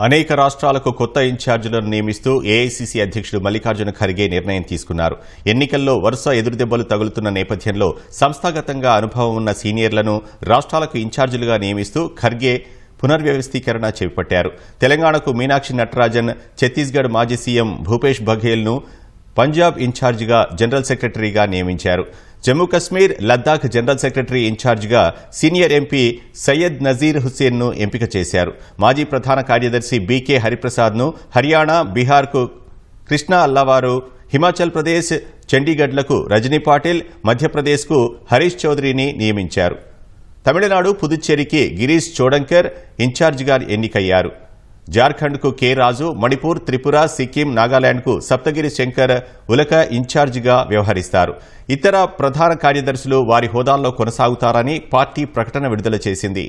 అనేక రాష్ట్రాలకు కొత్త ఇన్ఛార్జీలను నియమిస్తూ ఏఐసీసీ అధ్యక్షుడు మల్లికార్జున ఖర్గే నిర్ణయం తీసుకున్నారు. ఎన్నికల్లో వరుస ఎదురుదెబ్బలు తగులుతున్న నేపథ్యంలో సంస్థాగతంగా అనుభవం ఉన్న సీనియర్లను రాష్ట్రాలకు ఇన్ఛార్జీలుగా నియమిస్తూ ఖర్గే పునర్వ్యవస్థీకరణ చేపట్టారు. తెలంగాణకు మీనాక్షి నటరాజన్, ఛత్తీస్గఢ్ మాజీ సీఎం భూపేష్ బఘేల్ను పంజాబ్ ఇన్ఛార్జిగా జనరల్ సెక్రటరీగా నియమించారు. జమ్మూ కశ్మీర్, లద్దాఖ్ జనరల్ సెక్రటరీ ఇన్ఛార్జిగా సీనియర్ ఎంపీ సయ్యద్ నజీర్ హుస్సేన్ను ఎంపిక చేశారు. మాజీ ప్రధాన కార్యదర్శి బీకే హరిప్రసాద్ను హర్యానా, బీహార్కు కృష్ణా అల్లవారు, హిమాచల్ ప్రదేశ్, చండీగఢ్లకు రజనీ పాటిల్, మధ్యప్రదేశ్కు హరీష్ చౌదరిని నియమించారు. తమిళనాడు, పుదుచ్చేరికి గిరీష్ చోడంకర్ ఇన్ఛార్జిగా ఎన్నికయ్యారు. జార్ఖండ్కు కె రాజు, మణిపూర్, త్రిపుర, సిక్కిం, నాగాలాండ్కు సప్తగిరి శంకర్ ఉలక ఇన్ఛార్జిగా వ్యవహరిస్తారు. ఇతర ప్రధాన కార్యదర్శులు వారి హోదాల్లో కొనసాగుతారని పార్టీ ప్రకటన విడుదల చేసింది.